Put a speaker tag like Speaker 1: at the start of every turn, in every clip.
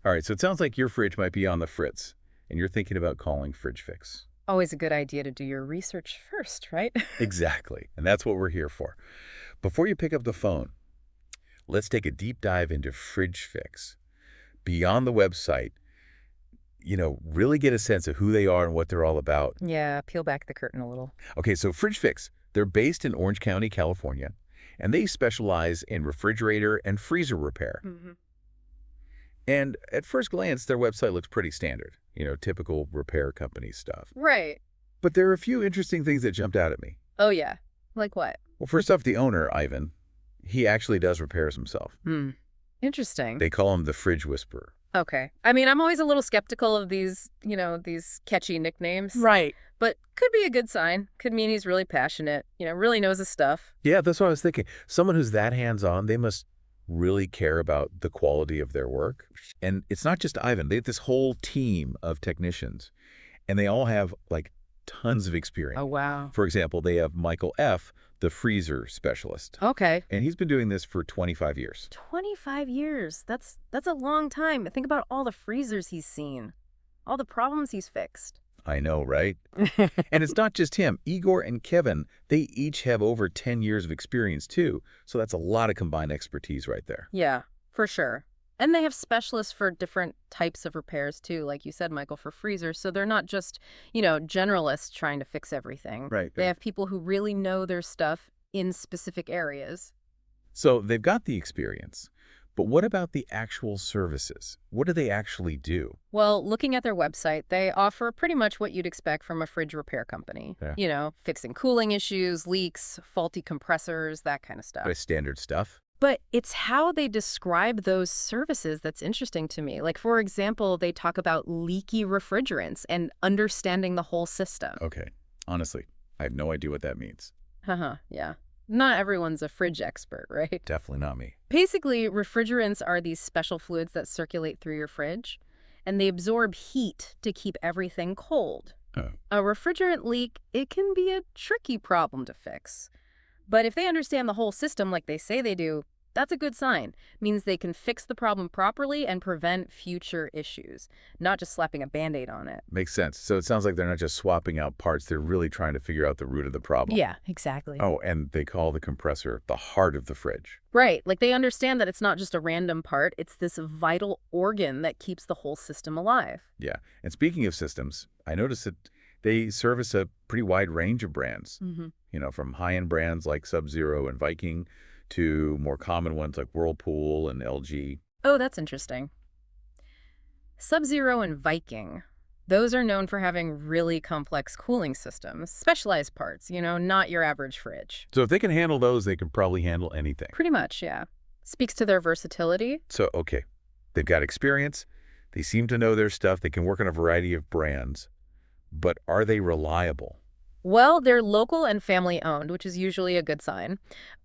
Speaker 1: All right, so it sounds like your fridge might be on the fritz, and you're thinking about calling FridgeFix.
Speaker 2: Always a good idea to do your research first, right?
Speaker 1: Exactly, and that's what we're here for. Before you pick up the phone, let's take a deep dive into FridgeFix. Beyond the website, really get a sense of who they are and what they're all about.
Speaker 2: Yeah, peel back the curtain a little.
Speaker 1: Okay, so FridgeFix, they're based in Orange County, California, and they specialize in refrigerator and freezer repair.
Speaker 2: Hmm.
Speaker 1: And at first glance, their website looks pretty standard, typical repair company stuff.
Speaker 2: Right.
Speaker 1: But there are a few interesting things that jumped out at me.
Speaker 2: Oh, yeah. Like what?
Speaker 1: Well, first off, the owner, Ivan, he actually does repairs himself.
Speaker 2: Hmm. Interesting.
Speaker 1: They call him the Fridge Whisperer.
Speaker 2: Okay. I mean, I'm always a little skeptical of these catchy nicknames.
Speaker 3: Right.
Speaker 2: But could be a good sign. Could mean he's really passionate, really knows his stuff.
Speaker 1: Yeah, that's what I was thinking. Someone who's that hands-on, they must really care about the quality of their work. And it's not just Ivan. They have this whole team of technicians, and they all have, like, tons of experience.
Speaker 2: Oh, wow.
Speaker 1: For example, they have Michael F., the freezer specialist.
Speaker 2: Okay.
Speaker 1: And he's been doing this for 25 years.
Speaker 2: 25 years. That's a long time. Think about all the freezers he's seen. All the problems he's fixed.
Speaker 1: I know, right? And it's not just him. Igor and Kevin, they each have over 10 years of experience, too. So that's a lot of combined expertise right there.
Speaker 2: Yeah, for sure. And they have specialists for different types of repairs, too, like you said, Michael, for freezers. So they're not just, generalists trying to fix everything.
Speaker 1: Right.
Speaker 2: They have people who really know their stuff in specific areas.
Speaker 1: So they've got the experience. But what about the actual services? What do they actually do?
Speaker 2: Well, looking at their website, they offer pretty much what you'd expect from a fridge repair company.
Speaker 1: Yeah.
Speaker 2: Fixing cooling issues, leaks, faulty compressors, that kind of stuff.
Speaker 1: Pretty standard stuff.
Speaker 2: But it's how they describe those services that's interesting to me. Like, for example, they talk about leaky refrigerants and understanding the whole system.
Speaker 1: Okay. Honestly, I have no idea what that means.
Speaker 2: Yeah. Not everyone's a fridge expert, right?
Speaker 1: Definitely not me.
Speaker 2: Basically, refrigerants are these special fluids that circulate through your fridge, and they absorb heat to keep everything cold.
Speaker 1: Oh.
Speaker 2: A refrigerant leak, it can be a tricky problem to fix. But if they understand the whole system like they say they do, that's a good sign. Means they can fix the problem properly and prevent future issues, not just slapping a Band-Aid on it.
Speaker 1: Makes sense. So it sounds like they're not just swapping out parts. They're really trying to figure out the root of the problem.
Speaker 2: Yeah, exactly.
Speaker 1: Oh, and they call the compressor the heart of the fridge.
Speaker 2: Right. Like they understand that it's not just a random part. It's this vital organ that keeps the whole system alive.
Speaker 1: Yeah. And speaking of systems, I noticed that they service a pretty wide range of brands, from high-end brands like Sub-Zero and Viking to more common ones like Whirlpool and LG.
Speaker 2: Oh, that's interesting. Sub-Zero and Viking. Those are known for having really complex cooling systems, specialized parts, not your average fridge.
Speaker 1: So if they can handle those, they can probably handle anything.
Speaker 2: Pretty much, yeah. Speaks to their versatility.
Speaker 1: So, okay, they've got experience. They seem to know their stuff. They can work on a variety of brands. But are they reliable?
Speaker 2: Well, they're local and family-owned, which is usually a good sign.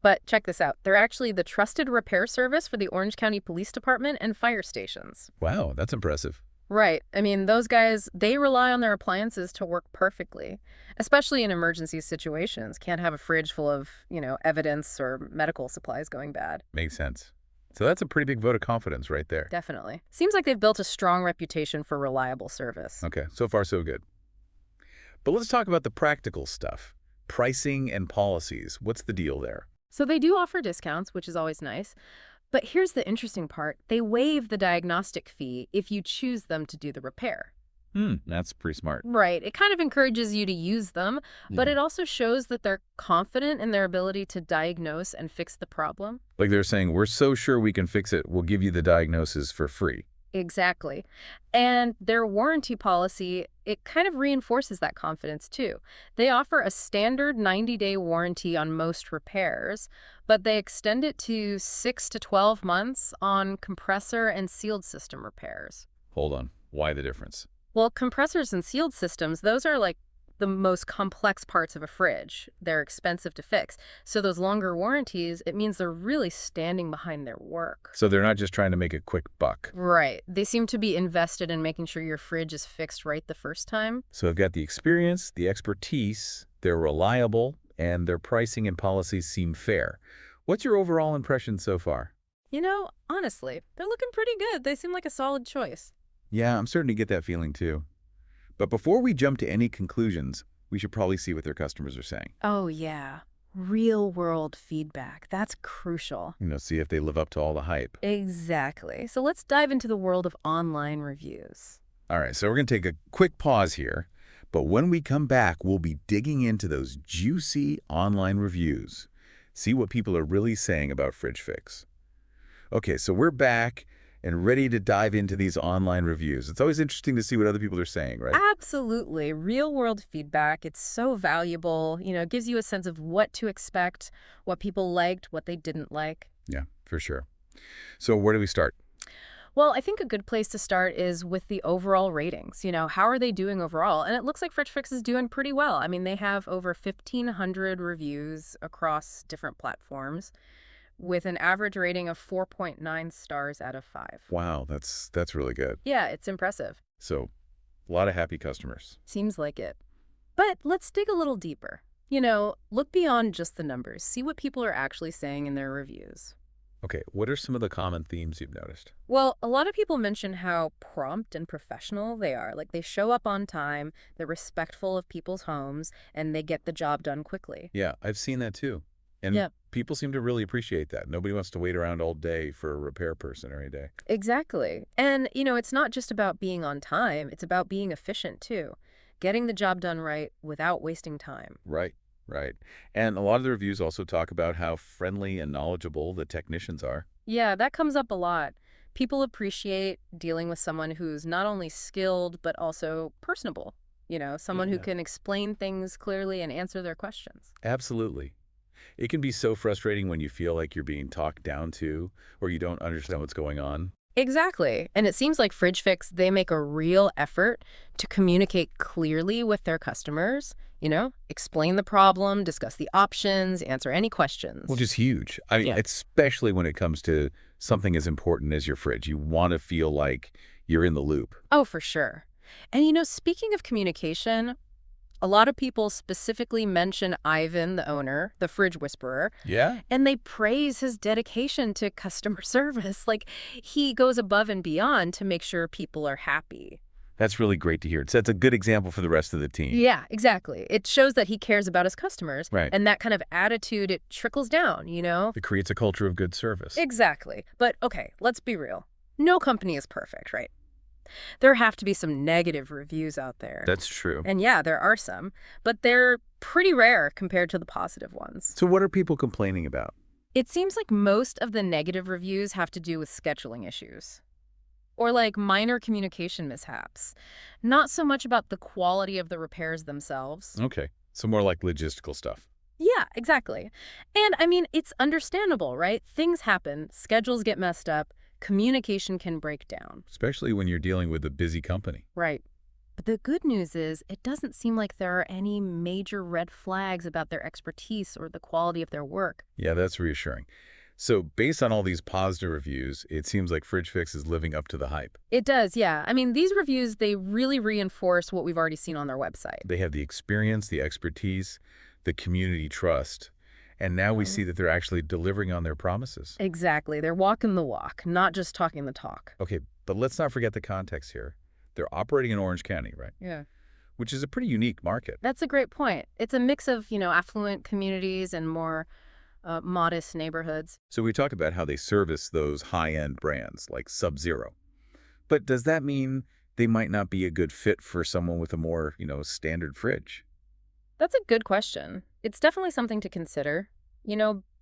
Speaker 2: But check this out. They're actually the trusted repair service for the Orange County Police Department and fire stations.
Speaker 1: Wow, that's impressive.
Speaker 2: Right. I mean, those guys, they rely on their appliances to work perfectly, especially in emergency situations. Can't have a fridge full of, evidence or medical supplies going bad.
Speaker 1: Makes sense. So that's a pretty big vote of confidence right there.
Speaker 2: Definitely. Seems like they've built a strong reputation for reliable service.
Speaker 1: Okay, so far so good. But let's talk about the practical stuff. Pricing and policies. What's the deal there?
Speaker 2: So they do offer discounts, which is always nice. But here's the interesting part. They waive the diagnostic fee if you choose them to do the repair.
Speaker 1: That's pretty smart.
Speaker 2: Right. It kind of encourages you to use them, but it also shows that they're confident in their ability to diagnose and fix the problem.
Speaker 1: Like they're saying, we're so sure we can fix it, we'll give you the diagnosis for free.
Speaker 2: Exactly. And their warranty policy, it kind of reinforces that confidence too. They offer a standard 90-day warranty on most repairs, but they extend it to 6 to 12 months on compressor and sealed system repairs.
Speaker 1: Hold on. Why the difference?
Speaker 2: Well, compressors and sealed systems, those are like the most complex parts of a fridge. They're expensive to fix. So those longer warranties, it means they're really standing behind their work.
Speaker 1: So they're not just trying to make a quick buck.
Speaker 2: Right. They seem to be invested in making sure your fridge is fixed right the first time.
Speaker 1: So they've got the experience, the expertise, they're reliable, and their pricing and policies seem fair. What's your overall impression so far?
Speaker 2: Honestly, they're looking pretty good. They seem like a solid choice.
Speaker 1: Yeah, I'm starting to get that feeling too. But before we jump to any conclusions, we should probably see what their customers are saying.
Speaker 2: Oh, yeah. Real world feedback. That's crucial.
Speaker 1: See if they live up to all the hype.
Speaker 2: Exactly. So let's dive into the world of online reviews.
Speaker 1: All right, so we're going to take a quick pause here. But when we come back, we'll be digging into those juicy online reviews. See what people are really saying about FridgeFix. Okay, so we're back and ready to dive into these online reviews. It's always interesting to see what other people are saying, right?
Speaker 2: Absolutely. Real world feedback. It's so valuable. It gives you a sense of what to expect, what people liked, what they didn't like.
Speaker 1: Yeah, for sure. So where do we start?
Speaker 2: Well, I think a good place to start is with the overall ratings. How are they doing overall? And it looks like FridgeFix is doing pretty well. I mean, they have over 1,500 reviews across different platforms with an average rating of 4.9 stars out of 5.
Speaker 1: Wow, that's really good.
Speaker 2: Yeah, it's impressive.
Speaker 1: So a lot of happy customers.
Speaker 2: Seems like it. But let's dig a little deeper. Look beyond just the numbers. See what people are actually saying in their reviews.
Speaker 1: Okay, what are some of the common themes you've noticed?
Speaker 2: Well, a lot of people mention how prompt and professional they are. Like they show up on time, they're respectful of people's homes, and they get the job done quickly.
Speaker 1: Yeah, I've seen that too. And
Speaker 2: Yeah,
Speaker 1: people seem to really appreciate that. Nobody wants to wait around all day for a repair person every day.
Speaker 2: exactly. And, it's not just about being on time, it's about being efficient too. Getting the job done right without wasting time.
Speaker 1: Right, right. And a lot of the reviews also talk about how friendly and knowledgeable the technicians are.
Speaker 2: Yeah, that comes up a lot. People appreciate dealing with someone who's not only skilled, but also personable. Someone who
Speaker 1: Yeah.
Speaker 2: can explain things clearly and answer their questions.
Speaker 1: Absolutely. It can be so frustrating when you feel like you're being talked down to or you don't understand what's going on.
Speaker 2: Exactly. And it seems like FridgeFix, they make a real effort to communicate clearly with their customers, explain the problem, discuss the options, answer any questions.
Speaker 1: Which is huge. I mean,
Speaker 2: Yeah.
Speaker 1: especially when it comes to something as important as your fridge. You want to feel like you're in the loop.
Speaker 2: Oh, for sure. And speaking of communication, a lot of people specifically mention Ivan, the owner, the fridge whisperer,
Speaker 1: Yeah?
Speaker 2: and they praise his dedication to customer service. Like he goes above and beyond to make sure people are happy.
Speaker 1: That's really great to hear. It sets a good example for the rest of the team.
Speaker 2: Yeah, exactly. It shows that he cares about his customers.
Speaker 1: Right.
Speaker 2: And that kind of attitude, it trickles down,
Speaker 1: It creates a culture of good service.
Speaker 2: Exactly. But okay, let's be real. No company is perfect, right? There have to be some negative reviews out there.
Speaker 1: That's true.
Speaker 2: And yeah, there are some, but they're pretty rare compared to the positive ones.
Speaker 1: So what are people complaining about?
Speaker 2: It seems like most of the negative reviews have to do with scheduling issues or like minor communication mishaps. Not so much about the quality of the repairs themselves.
Speaker 1: Okay. So more like logistical stuff.
Speaker 2: Yeah, exactly. And I mean, it's understandable, right? Things happen, schedules get messed up, communication can break down.
Speaker 1: Especially when you're dealing with a busy company.
Speaker 2: Right. But the good news is it doesn't seem like there are any major red flags about their expertise or the quality of their work.
Speaker 1: Yeah, that's reassuring. So based on all these positive reviews, it seems like FridgeFix is living up to the hype.
Speaker 2: It does, yeah. I mean, these reviews, they really reinforce what we've already seen on their website.
Speaker 1: They have the experience, the expertise, the community trust, and now we see that they're actually delivering on their promises.
Speaker 2: Exactly. They're walking the walk, not just talking the talk.
Speaker 1: Okay, but let's not forget the context here. They're operating in Orange County, right?
Speaker 2: Yeah.
Speaker 1: Which is a pretty unique market.
Speaker 2: That's a great point. It's a mix of, affluent communities and more modest neighborhoods.
Speaker 1: So we talked about how they service those high-end brands like Sub-Zero. But does that mean they might not be a good fit for someone with a more, standard fridge?
Speaker 2: That's a good question. It's definitely something to consider.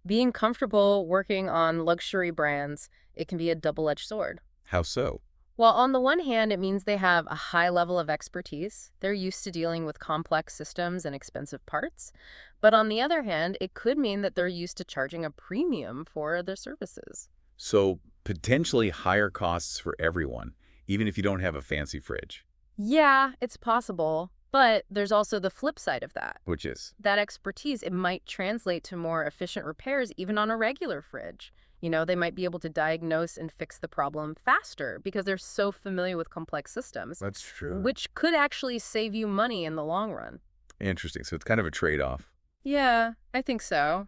Speaker 2: Being comfortable working on luxury brands, it can be a double-edged sword.
Speaker 1: How so?
Speaker 2: Well, on the one hand, it means they have a high level of expertise. They're used to dealing with complex systems and expensive parts. But on the other hand, it could mean that they're used to charging a premium for their services.
Speaker 1: So potentially higher costs for everyone, even if you don't have a fancy fridge.
Speaker 2: Yeah, it's possible. But there's also the flip side of that.
Speaker 1: Which is?
Speaker 2: That expertise, it might translate to more efficient repairs even on a regular fridge. They might be able to diagnose and fix the problem faster because they're so familiar with complex systems,
Speaker 1: That's true.
Speaker 2: which could actually save you money in the long run.
Speaker 1: Interesting. So it's kind of a trade-off.
Speaker 2: Yeah, I think so.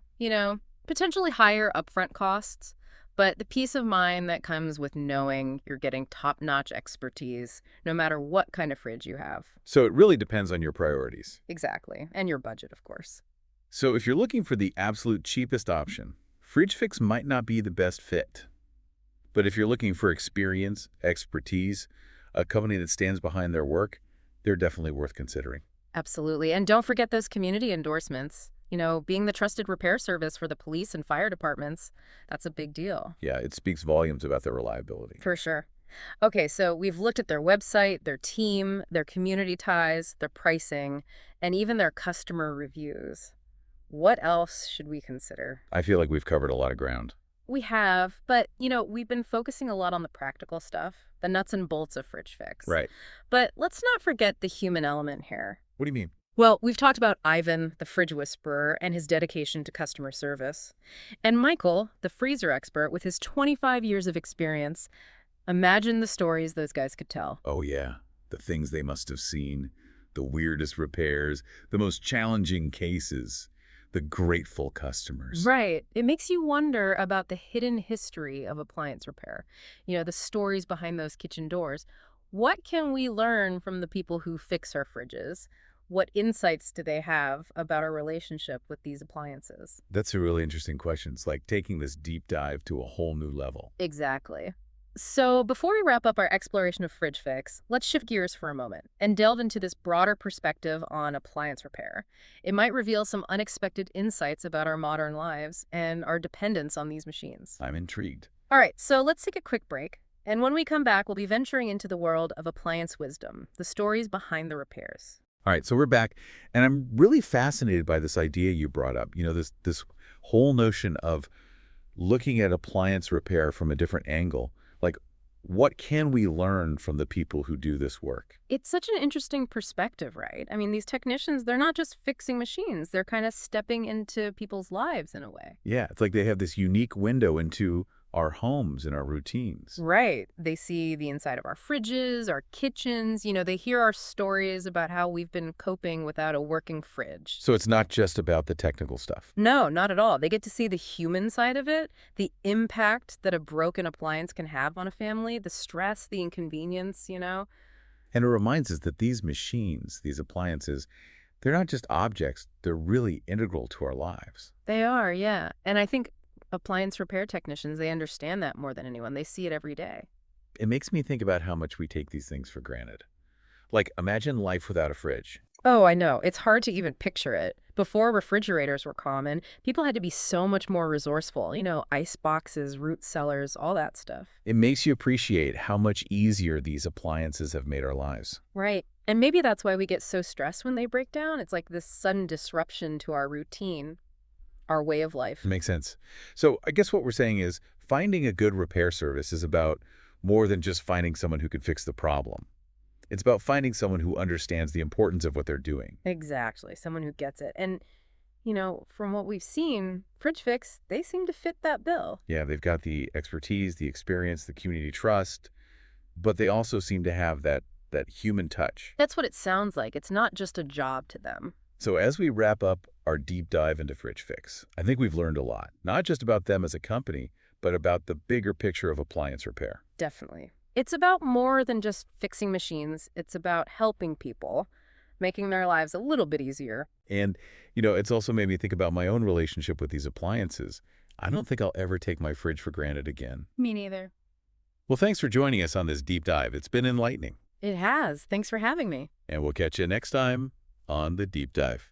Speaker 2: Potentially higher upfront costs, but the peace of mind that comes with knowing you're getting top-notch expertise, no matter what kind of fridge you have.
Speaker 1: So it really depends on your priorities.
Speaker 2: Exactly. And your budget, of course.
Speaker 1: So if you're looking for the absolute cheapest option, FridgeFix might not be the best fit. But if you're looking for experience, expertise, a company that stands behind their work, they're definitely worth considering.
Speaker 2: Absolutely. And don't forget those community endorsements. Being the trusted repair service for the police and fire departments, that's a big deal.
Speaker 1: Yeah, it speaks volumes about their reliability.
Speaker 2: For sure. Okay, so we've looked at their website, their team, their community ties, their pricing, and even their customer reviews. What else should we consider?
Speaker 1: I feel like we've covered a lot of ground.
Speaker 2: We have, but, we've been focusing a lot on the practical stuff, the nuts and bolts of FridgeFix.
Speaker 1: Right.
Speaker 2: But let's not forget the human element here.
Speaker 1: What do you mean?
Speaker 2: Well, we've talked about Ivan, the fridge whisperer, and his dedication to customer service. And Michael, the freezer expert, with his 25 years of experience. Imagine the stories those guys could tell.
Speaker 1: Oh, yeah. The things they must have seen, the weirdest repairs, the most challenging cases, the grateful customers.
Speaker 2: Right. It makes you wonder about the hidden history of appliance repair. The stories behind those kitchen doors. What can we learn from the people who fix our fridges? What insights do they have about our relationship with these appliances?
Speaker 1: That's a really interesting question. It's like taking this deep dive to a whole new level.
Speaker 2: Exactly. So before we wrap up our exploration of FridgeFix, let's shift gears for a moment and delve into this broader perspective on appliance repair. It might reveal some unexpected insights about our modern lives and our dependence on these machines.
Speaker 1: I'm intrigued.
Speaker 2: All right, so let's take a quick break. And when we come back, we'll be venturing into the world of appliance wisdom, the stories behind the repairs.
Speaker 1: All right, so we're back, and I'm really fascinated by this idea you brought up. This whole notion of looking at appliance repair from a different angle. Like, what can we learn from the people who do this work?
Speaker 2: It's such an interesting perspective, right? I mean, these technicians, they're not just fixing machines. They're kind of stepping into people's lives in a way.
Speaker 1: Yeah, it's like they have this unique window into our homes and our routines.
Speaker 2: Right. They see the inside of our fridges, our kitchens. They hear our stories about how we've been coping without a working fridge.
Speaker 1: So it's not just about the technical stuff.
Speaker 2: No, not at all. They get to see the human side of it, the impact that a broken appliance can have on a family, the stress, the inconvenience.
Speaker 1: And it reminds us that these machines, these appliances, they're not just objects, they're really integral to our lives.
Speaker 2: They are, yeah. And I think appliance repair technicians, they understand that more than anyone. They see it every day.
Speaker 1: It makes me think about how much we take these things for granted. Like, imagine life without a fridge.
Speaker 2: Oh, I know. It's hard to even picture it. Before refrigerators were common, people had to be so much more resourceful. Ice boxes, root cellars, all that stuff.
Speaker 1: It makes you appreciate how much easier these appliances have made our lives.
Speaker 2: Right. And maybe that's why we get so stressed when they break down. It's like this sudden disruption to our routine, our way of life.
Speaker 1: Makes sense. So I guess what we're saying is finding a good repair service is about more than just finding someone who can fix the problem. It's about finding someone who understands the importance of what they're doing.
Speaker 2: Exactly. Someone who gets it. And, from what we've seen, FridgeFix, they seem to fit that bill.
Speaker 1: Yeah, they've got the expertise, the experience, the community trust, but they also seem to have that human touch.
Speaker 2: That's what it sounds like. It's not just a job to them.
Speaker 1: So as we wrap up our deep dive into FridgeFix, I think we've learned a lot, not just about them as a company, but about the bigger picture of appliance repair.
Speaker 2: Definitely. It's about more than just fixing machines. It's about helping people, making their lives a little bit easier.
Speaker 1: And, it's also made me think about my own relationship with these appliances. I don't think I'll ever take my fridge for granted again.
Speaker 2: Me neither.
Speaker 1: Well, thanks for joining us on this deep dive. It's been enlightening.
Speaker 2: It has. Thanks for having me.
Speaker 1: And we'll catch you next time on The Deep Dive.